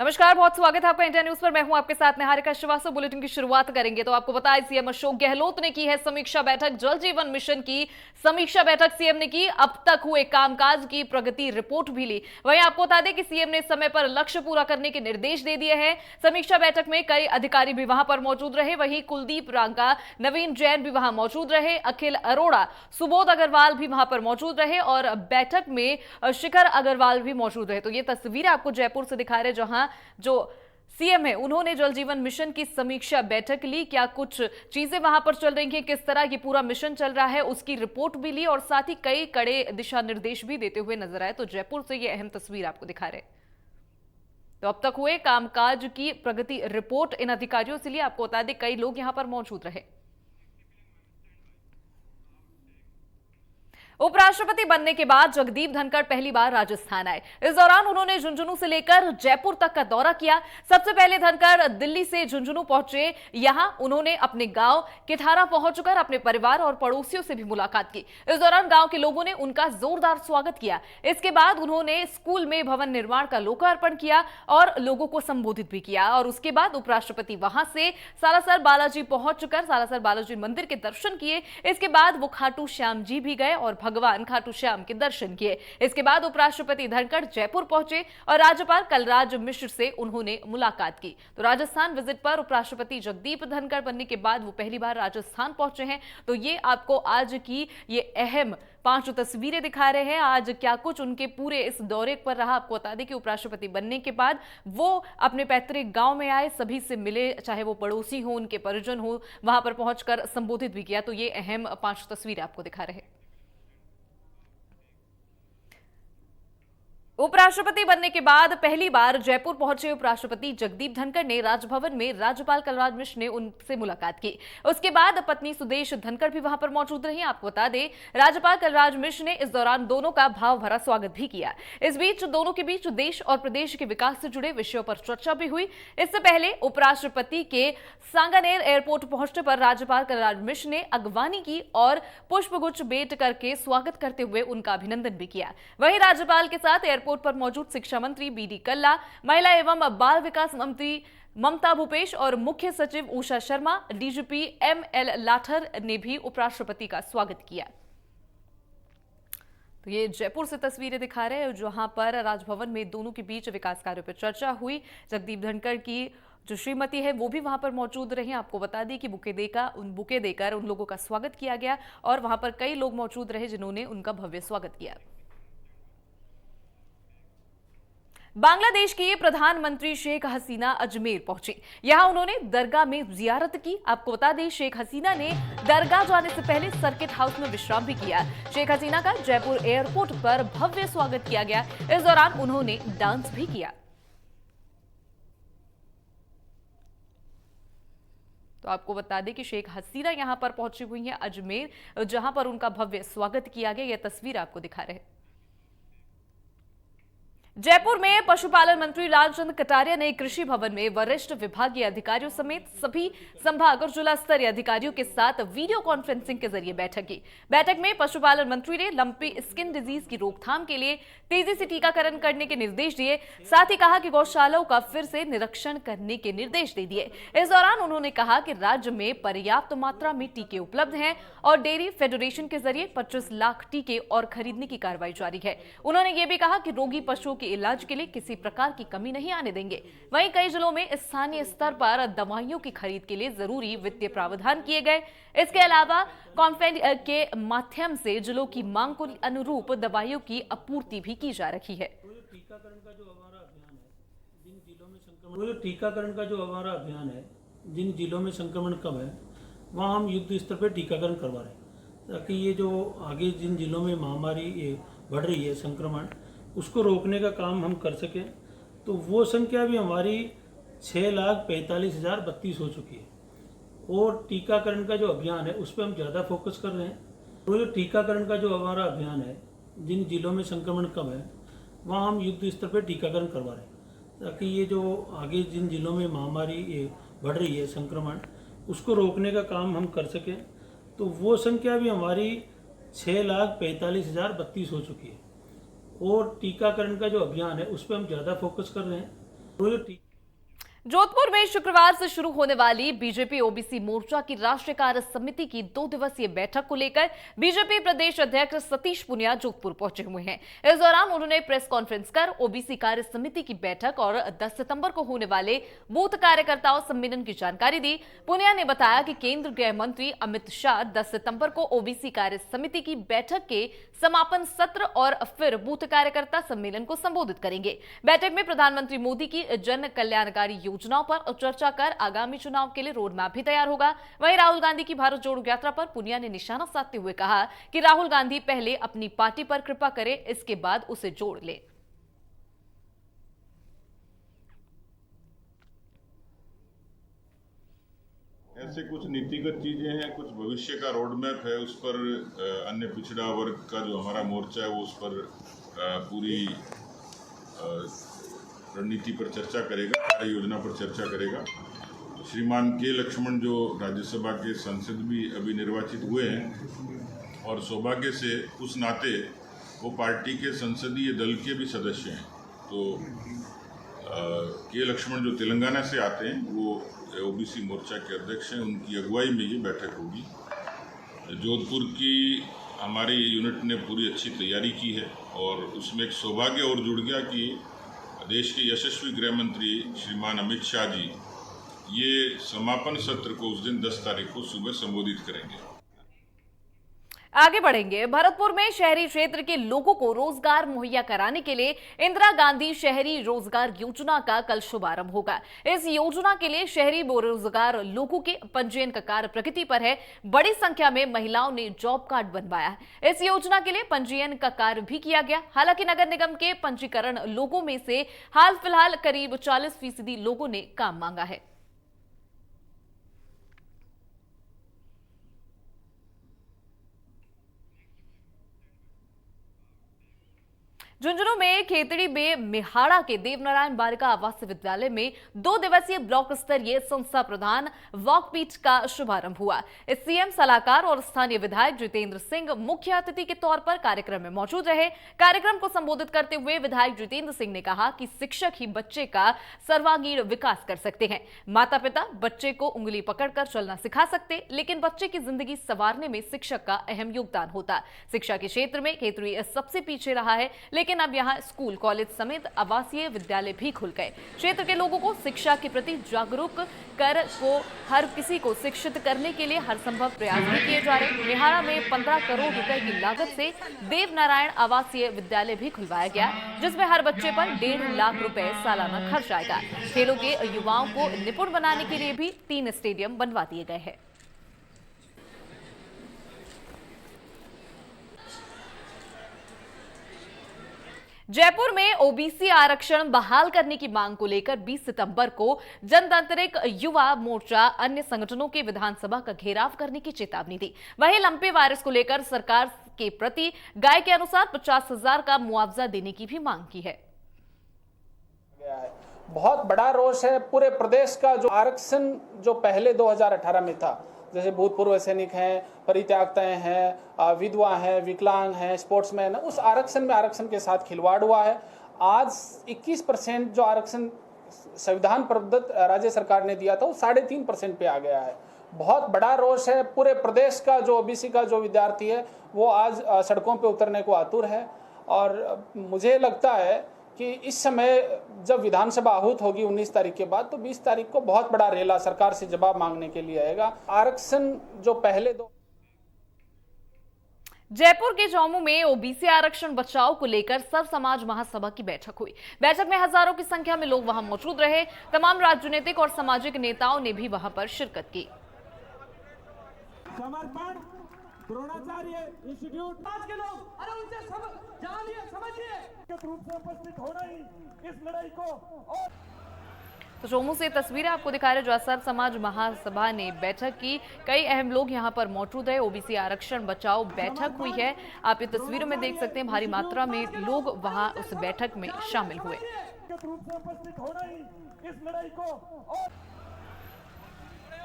नमस्कार, बहुत स्वागत है आपका इंडिया न्यूज पर। मैं हूं आपके साथ निहारिका श्रीवास्तव। बुलेटिन की शुरुआत करेंगे तो आपको बताएं, सीएम अशोक गहलोत ने की है समीक्षा बैठक। जल जीवन मिशन की समीक्षा बैठक सीएम ने की। अब तक हुए कामकाज की प्रगति रिपोर्ट भी ली। वहीं आपको बता दें कि सीएम ने समय पर लक्ष्य पूरा करने के निर्देश दे दिए हैं। समीक्षा बैठक में कई अधिकारी भी वहां पर मौजूद रहे। वहीं कुलदीप रांका, नवीन जैन भी वहां मौजूद रहे। अखिल अरोड़ा, सुबोध अग्रवाल भी वहां पर मौजूद रहे और बैठक में शिखर अग्रवाल भी मौजूद रहे। तो ये तस्वीरें आपको जयपुर से दिखा रहे, जहां जो सीएम है उन्होंने जल जीवन मिशन की समीक्षा बैठक ली। क्या कुछ चीजें वहां पर चल रही हैं, किस तरह ये पूरा मिशन चल रहा है, उसकी रिपोर्ट भी ली और साथ ही कई कड़े दिशा निर्देश भी देते हुए नजर आए। तो जयपुर से ये अहम तस्वीर आपको दिखा रहे। तो अब तक हुए कामकाज की प्रगति रिपोर्ट इन अधिकारियों से लिए। आपको बता दें, कई लोग यहां पर मौजूद रहे। उपराष्ट्रपति बनने के बाद जगदीप धनखड़ पहली बार राजस्थान आए। इस दौरान उन्होंने झुंझुनू से लेकर जयपुर तक का दौरा किया। सबसे पहले धनखड़ दिल्ली से झुंझुनू पहुंचे। यहां उन्होंने अपने गांव किठारा पहुंचकर अपने परिवार और पड़ोसियों से भी मुलाकात की। इस दौरान गांव के लोगों ने उनका जोरदार स्वागत किया। इसके बाद उन्होंने स्कूल में भवन निर्माण का लोकार्पण किया और लोगों को संबोधित भी किया। और उसके बाद उपराष्ट्रपति वहां से सालासर बालाजी पहुंचकर सालासर बालाजी मंदिर के दर्शन किए। इसके बाद वो खाटू श्याम जी भी गए और भगवान खाटू श्याम के दर्शन किए। इसके बाद उपराष्ट्रपति धनखड़ जयपुर पहुंचे और राज्यपाल कलराज मिश्र से उन्होंने मुलाकात की। तो राजस्थान विजिट पर उपराष्ट्रपति जगदीप धनखड़ बनने के बाद वो पहली बार राजस्थान पहुंचे हैं। तो ये आपको आज की ये अहम 5 तस्वीरें दिखा रहे हैं। आज क्या कुछ उनके पूरे इस दौरे पर रहा। आपको बता दें कि उपराष्ट्रपति बनने के बाद वो अपने पैतृक गांव में आए, सभी से मिले, चाहे वो पड़ोसी हो, उनके परिजन हो, वहां पर पहुंचकर संबोधित भी किया। तो ये अहम 5 तस्वीरें आपको दिखा रहे हैं। उपराष्ट्रपति बनने के बाद पहली बार जयपुर पहुंचे उपराष्ट्रपति जगदीप धनखड़ ने राजभवन में राज्यपाल कलराज मिश्र ने उनसे मुलाकात की। उसके बाद पत्नी सुदेश धनखड़ भी वहां पर मौजूद रही। आपको बता दें, राज्यपाल कलराज मिश्र ने इस दौरान दोनों का भाव भरा स्वागत भी किया। इस बीच दोनों के बीच देश और प्रदेश के विकास से जुड़े विषयों पर चर्चा भी हुई। इससे पहले उपराष्ट्रपति के सांगानेर एयरपोर्ट पहुंचने पर राज्यपाल कलराज मिश्र ने अगवानी की और पुष्पगुच्छ भेंट करके स्वागत करते हुए उनका अभिनंदन भी किया। वहीं राज्यपाल के साथ एयरपोर्ट पर मौजूद शिक्षा मंत्री बीडी कल्ला, महिला एवं बाल विकास मंत्री ममता भूपेश और मुख्य सचिव उषा शर्मा, डीजीपी एमएल लाठर ने भी उपराष्ट्रपति का स्वागत किया। तो ये जयपुर से तस्वीरें दिखा रहे हैं, जहां पर राजभवन में दोनों के बीच विकास कार्यों पर चर्चा हुई। जगदीप धनखड़ की जो श्रीमती है वो भी वहां पर मौजूद रही। आपको बता दी कि बुके देकर उन लोगों का स्वागत किया गया और वहां पर कई लोग मौजूद रहे जिन्होंने उनका भव्य स्वागत किया। बांग्लादेश की प्रधानमंत्री शेख हसीना अजमेर पहुंची। यहां उन्होंने दरगाह में जियारत की। आपको बता दें, शेख हसीना ने दरगाह जाने से पहले सर्किट हाउस में विश्राम भी किया। शेख हसीना का जयपुर एयरपोर्ट पर भव्य स्वागत किया गया। इस दौरान उन्होंने डांस भी किया। तो आपको बता दें कि शेख हसीना यहां पर पहुंची हुई हैं अजमेर, जहां पर उनका भव्य स्वागत किया गया। यह तस्वीर आपको दिखा रहे हैं। जयपुर में पशुपालन मंत्री लालचंद कटारिया ने कृषि भवन में वरिष्ठ विभागीय अधिकारियों समेत सभी संभाग और जिला स्तरीय अधिकारियों के साथ वीडियो कॉन्फ्रेंसिंग के जरिए बैठक की। बैठक में पशुपालन मंत्री ने लंपी स्किन डिजीज की रोकथाम के लिए तेजी से टीकाकरण करने के निर्देश दिए। साथ ही कहा कि गौशालाओं का फिर से निरीक्षण करने के निर्देश दे दिए। इस दौरान उन्होंने कहा कि राज्य में पर्याप्त मात्रा में टीके उपलब्ध हैं और डेयरी फेडरेशन के जरिए 25 लाख टीके और खरीदने की कार्रवाई जारी है। उन्होंने ये भी कहा कि रोगी पशुओं के इलाज के लिए किसी प्रकार की कमी नहीं आने देंगे। वहीं कई जिलों में स्थानीय स्तर पर दवाइयों की खरीद के लिए जरूरी वित्तीय प्रावधान किए गए। इसके अलावा कॉन्फेड के माध्यम से जिलों की मांग को अनुरूप दवाइयों की आपूर्ति भी की जा रही है। टीकाकरण का जो हमारा अभियान है, जिन जिलों में संक्रमण टीकाकरण का जो हमारा अभियान है, जिन जिलों में संक्रमण कम है वहाँ हम युद्ध स्तर पर टीकाकरण करवा रहे हैं, ताकि ये जो आगे जिन जिलों में महामारी ये बढ़ रही है संक्रमण, उसको रोकने का काम हम कर सकें। तो वो संख्या भी हमारी 6,45,032 हो चुकी है और टीकाकरण का जो अभियान है उस पर हम ज़्यादा फोकस कर रहे हैं। तो जो टीकाकरण का जो हमारा अभियान है, जिन जिलों में संक्रमण कम है वहाँ हम युद्ध स्तर पर टीकाकरण करवा रहे हैं, ताकि ये जो आगे जिन जिलों में महामारी ये बढ़ रही है संक्रमण, उसको रोकने का काम हम कर सकें। तो वो संख्या भी हमारी 6,45,032 हो चुकी है और टीकाकरण का जो अभियान है उस पर हम ज़्यादा फोकस कर रहे हैं। वो जो जोधपुर में शुक्रवार से शुरू होने वाली बीजेपी ओबीसी मोर्चा की राष्ट्रीय कार्य समिति की 2 दिवसीय बैठक को लेकर बीजेपी प्रदेश अध्यक्ष सतीश पुनिया जोधपुर पहुंचे हुए हैं। इस दौरान उन्होंने प्रेस कॉन्फ्रेंस कर ओबीसी कार्य समिति की बैठक और 10 सितंबर को होने वाले बूथ कार्यकर्ताओं सम्मेलन की जानकारी दी। पुनिया ने बताया कि केंद्रीय गृह मंत्री अमित शाह 10 सितंबर को ओबीसी कार्य समिति की बैठक के समापन सत्र और फिर बूथ कार्यकर्ता सम्मेलन को संबोधित करेंगे। बैठक में प्रधानमंत्री मोदी की जन कल्याणकारी योजनाओं पर चर्चा कर आगामी चुनाव के लिए रोड मैप भी तैयार होगा। वहीं राहुल गांधी की भारत जोड़ो यात्रा पर पुनिया ने निशाना साधते हुए कहा कि राहुल गांधी पहले अपनी पार्टी पर कृपा करें, इसके बाद उसे जोड़ ले। ऐसे कुछ नीतिगत चीजें हैं, कुछ भविष्य का रोड मैप है, उस पर अन्य पिछड़ा वर्ग का जो हमारा मोर्चा है वो उस पर पूरी रणनीति पर चर्चा करेगा, कार्य योजना पर चर्चा करेगा। श्रीमान के लक्ष्मण जो राज्यसभा के सांसद भी अभी निर्वाचित हुए हैं और सौभाग्य से उस नाते वो पार्टी के संसदीय दल के भी सदस्य हैं, तो के लक्ष्मण जो तेलंगाना से आते हैं वो ओबीसी मोर्चा के अध्यक्ष हैं, उनकी अगुवाई में ये बैठक होगी। जोधपुर की हमारी यूनिट ने पूरी अच्छी तैयारी की है और उसमें एक सौभाग्य और जुड़ गया कि देश के यशस्वी गृह मंत्री श्रीमान अमित शाह जी ये समापन सत्र को उस दिन 10 तारीख को सुबह संबोधित करेंगे। आगे बढ़ेंगे। भरतपुर में शहरी क्षेत्र के लोगों को रोजगार मुहैया कराने के लिए इंदिरा गांधी शहरी रोजगार योजना का कल शुभारंभ होगा। इस योजना के लिए शहरी बेरोजगार लोगों के पंजीयन का कार्य प्रगति पर है। बड़ी संख्या में महिलाओं ने जॉब कार्ड बनवाया है। इस योजना के लिए पंजीयन का कार्य भी किया गया। हालांकि नगर निगम के पंजीकरण लोगों में से हाल फिलहाल करीब 40% लोगों ने काम मांगा है। झुंझुनू में खेतड़ी में मिहाड़ा के देवनारायण बालिका आवासीय विद्यालय में 2 दिवसीय ब्लॉक स्तरीय संस्था प्रधान वॉकपीट का शुभारंभ हुआ। इस सीएम सलाहकार और स्थानीय विधायक जितेंद्र सिंह मुख्य अतिथि के तौर पर कार्यक्रम में मौजूद रहे। कार्यक्रम को संबोधित करते हुए विधायक जितेंद्र सिंह ने कहा कि शिक्षक ही बच्चे का सर्वांगीण विकास कर सकते हैं। माता पिता बच्चे को उंगली पकड़कर चलना सिखा सकते, लेकिन बच्चे की जिंदगी संवारने में शिक्षक का अहम योगदान होता। शिक्षा के क्षेत्र में खेतड़ी सबसे पीछे रहा है, लेकिन अब यहां स्कूल कॉलेज समेत आवासीय विद्यालय भी खुल गए। क्षेत्र के लोगों को शिक्षा के प्रति जागरूक कर को हर किसी को शिक्षित करने के लिए हर संभव प्रयास भी किए जा रहे। बिहार में 15 करोड़ रुपए की लागत से देवनारायण आवासीय विद्यालय भी खुलवाया गया, जिसमें हर बच्चे पर 1.5 लाख रुपए सालाना खर्च आएगा। खेलों के युवाओं को निपुण बनाने के लिए भी 3 स्टेडियम बनवा दिए गए हैं। जयपुर में ओबीसी आरक्षण बहाल करने की मांग को लेकर 20 सितंबर को जनतांत्रिक युवा मोर्चा अन्य संगठनों के विधानसभा का घेराव करने की चेतावनी दी। वहीं लंपे वायरस को लेकर सरकार के प्रति गाय के अनुसार 50,000 का मुआवजा देने की भी मांग की है। बहुत बड़ा रोष है पूरे प्रदेश का। जो आरक्षण जो पहले 2018 में था, जैसे भूतपूर्व सैनिक हैं, परित्यागताएं हैं, विधवा हैं, विकलांग हैं, स्पोर्ट्समैन, उस आरक्षण के साथ खिलवाड़ हुआ है। आज 21% जो आरक्षण संविधान प्रदत्त राज्य सरकार ने दिया था वो 3.5% पे आ गया है। बहुत बड़ा रोष है पूरे प्रदेश का। जो ओबीसी का जो विद्यार्थी है वो आज सड़कों पे उतरने को आतुर है और मुझे लगता है कि इस समय जब विधानसभा आहूत होगी 19 तारीख के बाद, तो 20 तारीख को बहुत बड़ा रेला सरकार से जवाब मांगने के लिए आएगा। आरक्षण जो पहले जयपुर के चौमू में ओबीसी आरक्षण बचाओ को लेकर सर्व समाज महासभा की बैठक हुई। बैठक में हजारों की संख्या में लोग वहां मौजूद रहे। तमाम राजनीतिक और सामाजिक नेताओं ने भी वहां पर शिरकत की। समर्पण द्रोणाचार्य इंस्टीट्यूट आज के लोग अरे उनसे जानिए समझिए रूप से उपस्थित होना ही इस लड़ाई को। और तो चौमू से तस्वीरें आपको दिखा रहे जो सर्व समाज महासभा ने बैठक की। कई अहम लोग यहां पर मौजूद है। ओबीसी आरक्षण बचाओ बैठक हुई है। आप ये तस्वीरों में देख सकते हैं भारी मात्रा में लोग वहां उस बैठक में शामिल हुए। रूप से उपस्थित होना ही इस लड़ाई को।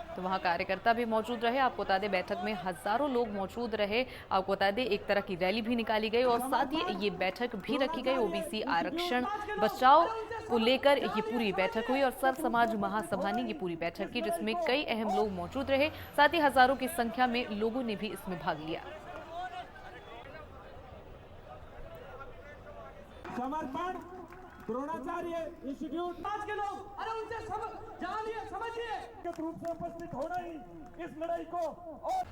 तो वहां कार्यकर्ता भी मौजूद रहे। आपको बता दें बैठक में हजारों लोग मौजूद रहे। आपको बता दें एक तरह की रैली भी निकाली गई और साथ ही ये बैठक भी रखी गई ओबीसी आरक्षण बचाओ को लेकर ये पूरी बैठक हुई और सर्व समाज महासभा ने ये पूरी बैठक की, जिसमें कई अहम लोग मौजूद रहे। साथ ही हजारों की संख्या में लोगों ने भी इसमें भाग लिया। समर्पण द्रोणाचार्य इंस्टीट्यूट आज के लोग अरे उनसे जानिए समझिए रूप से उपस्थित होना ही इस लड़ाई को और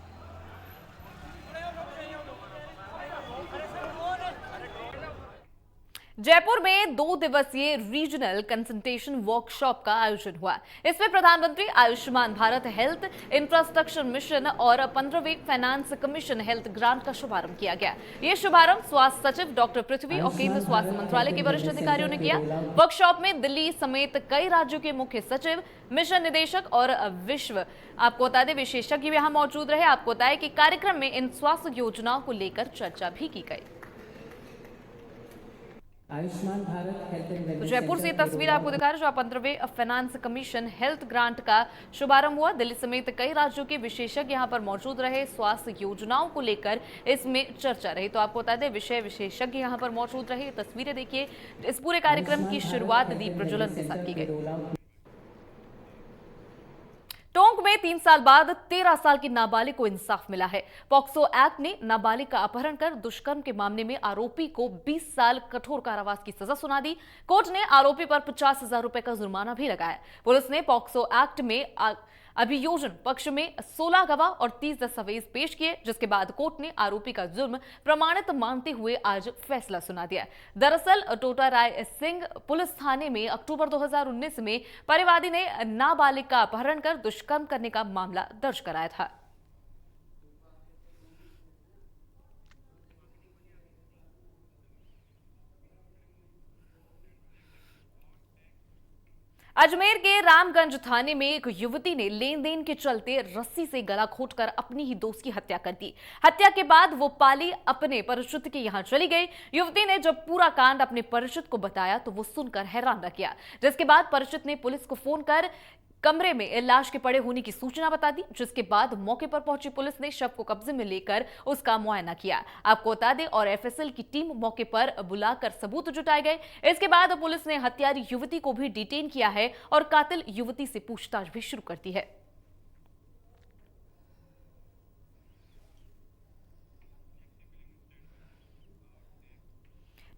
जयपुर में 2 दिवसीय रीजनल कंसल्टेशन वर्कशॉप का आयोजन हुआ। इसमें प्रधानमंत्री Ayushman Bharat health infrastructure mission और 15वें फाइनेंस कमीशन हेल्थ ग्रांट का शुभारंभ किया गया। ये शुभारंभ स्वास्थ्य सचिव डॉक्टर पृथ्वी और केंद्र स्वास्थ्य मंत्रालय के वरिष्ठ अधिकारियों ने किया। वर्कशॉप में दिल्ली समेत कई राज्यों के मुख्य सचिव, मिशन निदेशक और विश्व आपको बता दें विशेषज्ञ भी यहां मौजूद रहे। आपको बताया कि कार्यक्रम में इन स्वास्थ्य योजनाओं को लेकर चर्चा भी की गई। आयुष्मान भारत हेल्थ तो जयपुर से तस्वीर आपको दिखा रहे, जो 15वें फाइनेंस कमीशन हेल्थ ग्रांट का शुभारंभ हुआ। दिल्ली समेत कई राज्यों के विशेषज्ञ यहां पर मौजूद रहे। स्वास्थ्य योजनाओं को लेकर इसमें चर्चा रही। तो आपको बता दें विषय विशेषज्ञ यहां पर मौजूद रहे। तस्वीरें देखिए, इस पूरे कार्यक्रम की शुरुआत दीप प्रज्वलन के साथ की गई। टोंक में 3 साल बाद 13 साल की नाबालिग को इंसाफ मिला है। पॉक्सो एक्ट ने नाबालिग का अपहरण कर दुष्कर्म के मामले में आरोपी को 20 साल कठोर कारावास की सजा सुना दी। कोर्ट ने आरोपी पर 50,000 रुपए का जुर्माना भी लगाया। पुलिस ने पॉक्सो एक्ट में अभियोजन पक्ष में 16 गवाह और 30 दस्तावेज पेश किए, जिसके बाद कोर्ट ने आरोपी का जुर्म प्रमाणित मानते हुए आज फैसला सुना दिया। दरअसल टोटा राय सिंह पुलिस थाने में अक्टूबर 2019 में परिवादी ने नाबालिग का अपहरण कर दुष्कर्म करने का मामला दर्ज कराया था। अजमेर के रामगंज थाने में एक युवती ने लेन देन के चलते रस्सी से गला घोंटकर अपनी ही दोस्त की हत्या कर दी। हत्या के बाद वो पाली अपने परिचित के यहां चली गई। युवती ने जब पूरा कांड अपने परिचित को बताया तो वो सुनकर हैरान रह गया, जिसके बाद परिचित ने पुलिस को फोन कर कमरे में लाश के पड़े होने की सूचना बता दी, जिसके बाद मौके पर पहुंची पुलिस ने शव को कब्जे में लेकर उसका मुआयना किया। आपको बता दें और एफएसएल की टीम मौके पर बुलाकर सबूत जुटाए गए। इसके बाद पुलिस ने हत्यारी युवती को भी डिटेन किया है और कातिल युवती से पूछताछ भी शुरू कर दी है।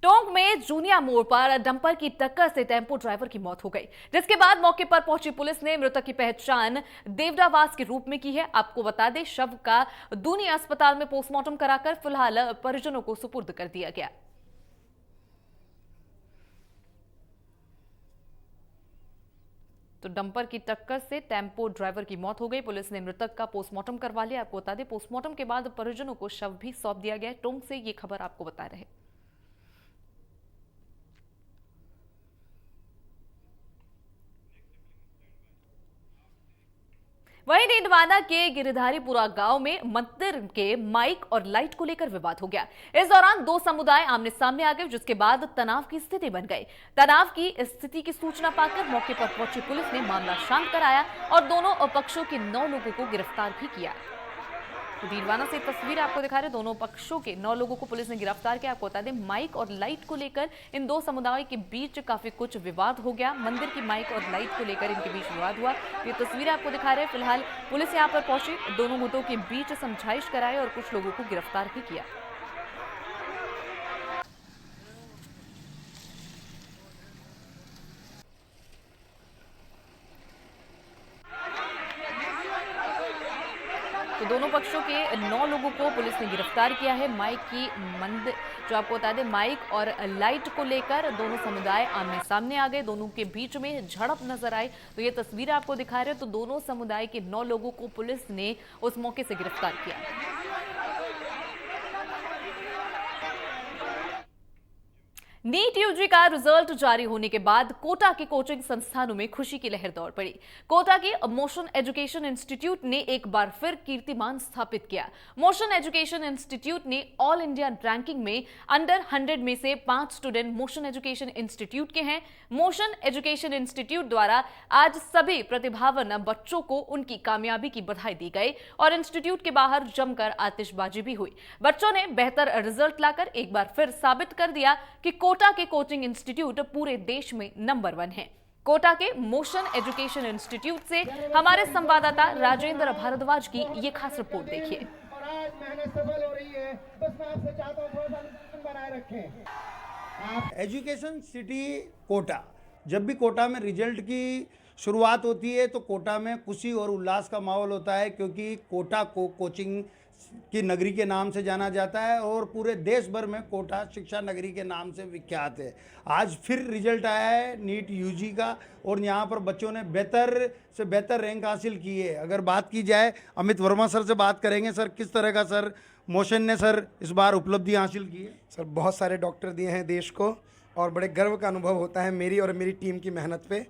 टोंक में जूनिया मोड़ पर डंपर की टक्कर से टेम्पो ड्राइवर की मौत हो गई, जिसके बाद मौके पर पहुंची पुलिस ने मृतक की पहचान देवडावास के रूप में की है। आपको बता दें शव का दूनी अस्पताल में पोस्टमार्टम कराकर फिलहाल परिजनों को सुपुर्द कर दिया गया। तो डंपर की टक्कर से टेम्पो ड्राइवर की मौत हो गई। पुलिस ने मृतक का पोस्टमार्टम करवा लिया। आपको बता दें पोस्टमार्टम के बाद परिजनों को शव भी सौंप दिया गया। टोंक से ये खबर आपको बता रहे। वहीं डिंडवाना के गिरिधारीपुरा गांव में मंदिर के माइक और लाइट को लेकर विवाद हो गया। इस दौरान 2 समुदाय आमने सामने आ गए, जिसके बाद तनाव की स्थिति बन गई। तनाव की स्थिति की सूचना पाकर मौके पर पहुंची पुलिस ने मामला शांत कराया और दोनों पक्षों के 9 लोगों को गिरफ्तार भी किया। तो डीडवाना से तस्वीर आपको दिखा रहे, दोनों पक्षों के 9 लोगों को पुलिस ने गिरफ्तार किया। आपको बता दें माइक और लाइट को लेकर इन 2 समुदायों के बीच काफी कुछ विवाद हो गया। मंदिर की माइक और लाइट को लेकर इनके बीच विवाद हुआ। ये तस्वीर आपको दिखा रहे हैं। फिलहाल पुलिस यहां पर पहुंची, दोनों मुद्दों के बीच समझाइश कराई और कुछ लोगों को गिरफ्तार भी किया। तो दोनों पक्षों के 9 लोगों को पुलिस ने गिरफ्तार किया है। माइक की मंदिर जो आपको बता दें माइक और लाइट को लेकर दोनों समुदाय आमने सामने आ गए, दोनों के बीच में झड़प नजर आई। तो ये तस्वीर आपको दिखा रहे हैं। तो दोनों समुदाय के 9 लोगों को पुलिस ने उस मौके से गिरफ्तार किया। नीट यूजी का रिजल्ट जारी होने के बाद कोटा के कोचिंग संस्थानों में खुशी की लहर दौड़ पड़ी। कोटा की मोशन एजुकेशन इंस्टीट्यूट ने एक बार फिर कीर्तिमान स्थापित किया। मोशन एजुकेशन इंस्टीट्यूट ने ऑल इंडिया रैंकिंग में अंडर 100 में से 5 स्टूडेंट मोशन एजुकेशन इंस्टीट्यूट के हैं। मोशन एजुकेशन इंस्टीट्यूट द्वारा आज सभी प्रतिभावान बच्चों को उनकी कामयाबी की बधाई दी गई और इंस्टीट्यूट के बाहर जमकर आतिशबाजी भी हुई। बच्चों ने बेहतर रिजल्ट लाकर एक बार फिर साबित कर दिया कि कोटा के कोचिंग इंस्टीट्यूट पूरे देश में नंबर 1 हैं। कोटा के मोशन एजुकेशन इंस्टीट्यूट से हमारे संवाददाता राजेंद्र भारद्वाज की ये खास रिपोर्ट देखिए। और आज मेहनत सफल हो रही है, बस मैं आपसे चाहता हूँ थोड़ा सा अनुशासन बनाए रखें। एजुकेशन सिटी कोटा, जब भी कोटा में रिजल्ट की शुरुआत होती है तो कोटा में खुशी और उल्लास का माहौल होता है, क्योंकि कोटा को कोचिंग की नगरी के नाम से जाना जाता है और पूरे देश भर में कोटा शिक्षा नगरी के नाम से विख्यात है। आज फिर रिजल्ट आया है नीट यूजी का और यहाँ पर बच्चों ने बेहतर से बेहतर रैंक हासिल की है। अगर बात की जाए, अमित वर्मा सर से बात करेंगे। सर, किस तरह का सर मोशन ने सर इस बार उपलब्धि हासिल की है? सर, बहुत सारे डॉक्टर दिए हैं देश को और बड़े गर्व का अनुभव होता है मेरी और मेरी टीम की मेहनत पे,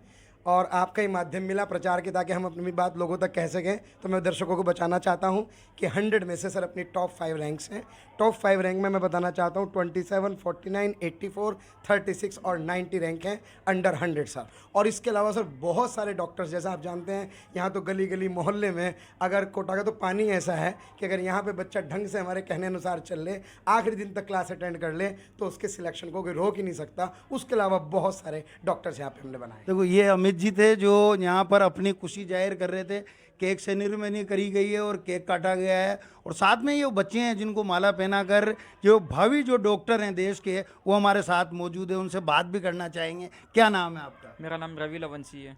और आपका ही माध्यम मिला प्रचार के ताकि हम अपनी बात लोगों तक कह सकें। तो मैं दर्शकों को बताना चाहता हूं कि 100 में से सर अपनी टॉप 5 रैंक्स हैं। टॉप 5 रैंक में मैं बताना चाहता हूं 27, 49, 84, 36 और 90 रैंक हैं अंडर 100 सर। और इसके अलावा सर बहुत सारे डॉक्टर्स, जैसा आप जानते हैं यहाँ तो गली गली मोहल्ले में अगर कोटा का तो पानी ऐसा है कि अगर यहाँ पर बच्चा ढंग से हमारे कहने अनुसार चल ले, आखिरी दिन तक क्लास अटेंड कर ले, तो उसके सिलेक्शन को कोई रोक ही नहीं सकता। उसके अलावा बहुत सारे डॉक्टर्स यहाँ पर हमने बनाए। देखो, ये अमित जी थे जो यहाँ पर अपनी खुशी जाहिर कर रहे थे। केक सेरेमनी करी गई है और केक काटा गया है, और साथ में ये बच्चे हैं जिनको माला पहनाकर जो भावी जो डॉक्टर हैं देश के, वो हमारे साथ मौजूद है। उनसे बात भी करना चाहेंगे। क्या नाम है आपका? मेरा नाम रवि लवंशी है।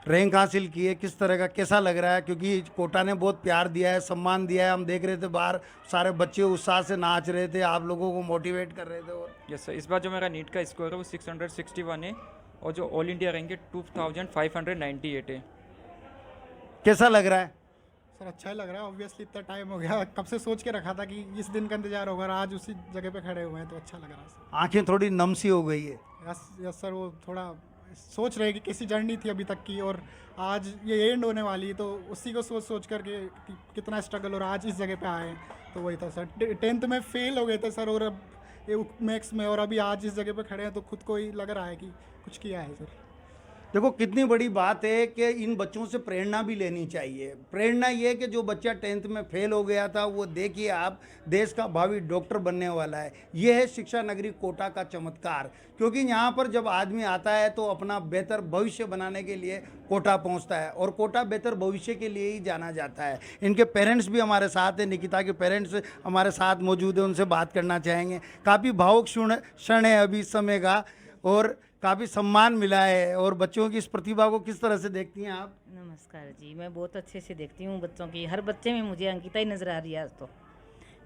रैंक हासिल की है, किस तरह का कैसा लग रहा है? क्योंकि कोटा ने बहुत प्यार दिया है, सम्मान दिया है। हम देख रहे थे बाहर सारे बच्चे उत्साह से नाच रहे थे, आप लोगों को मोटिवेट कर रहे थे। और यस सर, इस बार जो मेरा नीट का स्कोर है वो 661 है और जो ऑल इंडिया रैंक है 2598 है। कैसा लग रहा है? सर, अच्छा ही लग रहा है। ऑब्वियसली इतना टाइम हो गया, कब से सोच के रखा था कि इस दिन का इंतजार होगा, आज उसी जगह पे खड़े हुए हैं, तो अच्छा लग रहा है सर। आंखें थोड़ी नम सी हो गई है। यस सर, वो थोड़ा सोच रहे कि कैसी जर्नी थी अभी तक की और आज ये एंड होने वाली, तो उसी को सोच करके कि कितना स्ट्रगल और आज इस जगह पे आए, तो वही था सर। 10th में फेल हो गए थे सर, और अब मैथ्स में, और अभी आज इस जगह पे खड़े हैं तो खुद को ही लग रहा है कि कुछ किया है सर। देखो, कितनी बड़ी बात है कि इन बच्चों से प्रेरणा भी लेनी चाहिए। प्रेरणा ये कि जो बच्चा 10th में फेल हो गया था, वो देखिए आप देश का भावी डॉक्टर बनने वाला है। ये है शिक्षा नगरी कोटा का चमत्कार, क्योंकि यहाँ पर जब आदमी आता है तो अपना बेहतर भविष्य बनाने के लिए कोटा पहुँचता है, और कोटा बेहतर भविष्य के लिए ही जाना जाता है। इनके पेरेंट्स भी हमारे साथ हैं। निकिता के पेरेंट्स हमारे साथ मौजूद हैं, उनसे बात करना चाहेंगे। काफ़ी भावुक क्षण है अभी इस समय का, और काफ़ी सम्मान मिला है। और बच्चों की इस प्रतिभा को किस तरह से देखती हैं आप? नमस्कार जी, मैं बहुत अच्छे से देखती हूँ बच्चों की। हर बच्चे में मुझे अंकिता ही नज़र आ रही है आज तो।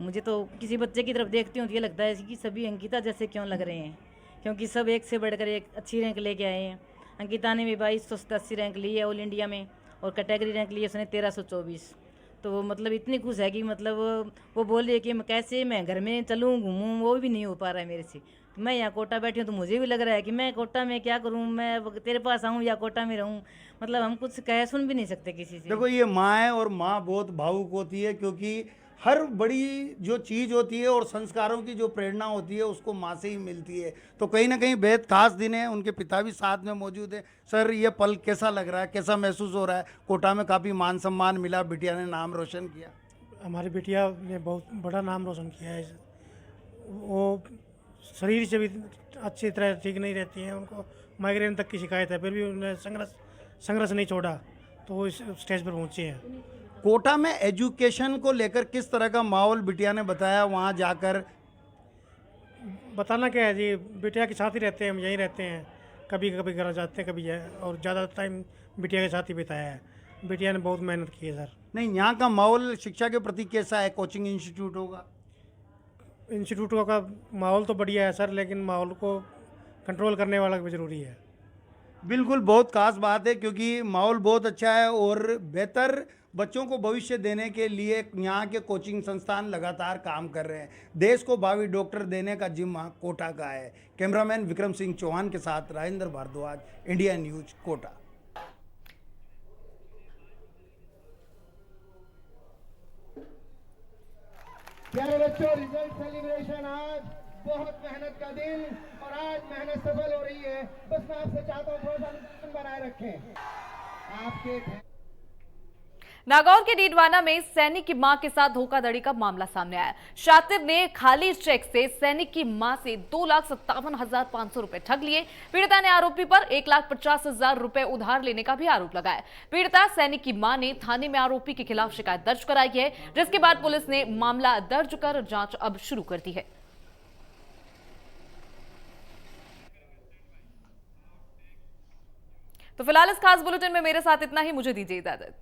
मुझे तो किसी बच्चे की तरफ देखती हूँ तो ये लगता है कि सभी अंकिता जैसे क्यों लग रहे हैं, क्योंकि सब एक से बढ़कर एक अच्छी रैंक लेके आए हैं। अंकिता ने भी 2287 रैंक ली है ऑल इंडिया में, और कैटेगरी रैंक ली है उसने 1324। तो वो मतलब इतनी खुश है कि मतलब वो बोल रही है कि मैं घर में चलूँ घूमूँ, वो भी नहीं हो पा रहा है मेरे से। मैं यहाँ कोटा बैठी हूँ तो मुझे भी लग रहा है कि मैं कोटा में क्या करूँ, मैं तेरे पास आऊँ या कोटा में रहूँ। मतलब हम कुछ कह सुन भी नहीं सकते किसी से। देखो, ये माँ है और माँ बहुत भावुक होती है, क्योंकि हर बड़ी जो चीज़ होती है और संस्कारों की जो प्रेरणा होती है उसको माँ से ही मिलती है। तो कहीं ना कहीं बेहद खास दिन है। उनके पिता भी साथ में मौजूद है। सर, ये पल कैसा लग रहा है, कैसा महसूस हो रहा है? कोटा में काफ़ी मान सम्मान मिला, बिटिया ने नाम रोशन किया। हमारी बिटिया ने बहुत बड़ा नाम रोशन किया है। वो शरीर से भी अच्छी तरह ठीक नहीं रहती हैं, उनको माइग्रेन तक की शिकायत है, फिर भी उन्होंने संघर्ष नहीं छोड़ा, तो वो इस स्टेज पर पहुँची हैं। कोटा में एजुकेशन को लेकर किस तरह का माहौल बिटिया ने बताया वहाँ जाकर? बताना क्या है जी, बिटिया के साथ ही रहते हैं, हम यहीं रहते हैं, कभी कभी घर जाते हैं, कभी और ज़्यादा टाइम बिटिया के साथ ही बिताया है। बिटिया ने बहुत मेहनत की है सर। नहीं, यहाँ का माहौल शिक्षा के प्रति कैसा है? कोचिंग इंस्टीट्यूट होगा, इंस्टीट्यूट का माहौल तो बढ़िया है सर, लेकिन माहौल को कंट्रोल करने वाला भी ज़रूरी है। बिल्कुल, बहुत खास बात है, क्योंकि माहौल बहुत अच्छा है और बेहतर बच्चों को भविष्य देने के लिए यहाँ के कोचिंग संस्थान लगातार काम कर रहे हैं। देश को भावी डॉक्टर देने का जिम्मा कोटा का है। कैमरामैन विक्रम सिंह चौहान के साथ राजेंद्र भारद्वाज, इंडिया न्यूज, कोटा। प्यारे बच्चों, रिजल्ट सेलिब्रेशन आज बहुत मेहनत का दिन, और आज मेहनत सफल हो रही है, बस मैं आपसे चाहता हूँ थोड़ा सा अनुशासन बनाए रखें। आपके नागौर के डीडवाना में सैनिक की मां के साथ धोखाधड़ी का मामला सामने आया। शातिर ने खाली चेक से सैनिक की मां से 2,57,500 रुपए ठग लिए। पीड़िता ने आरोपी पर 1,50,000 रुपए उधार लेने का भी आरोप लगाया। पीड़िता सैनिक की मां ने थाने में आरोपी के खिलाफ शिकायत दर्ज कराई है, जिसके बाद पुलिस ने मामला दर्ज कर जांच अब शुरू कर दी है। तो फिलहाल इस खास बुलेटिन में मेरे साथ इतना ही। मुझे दीजिए इजाजत।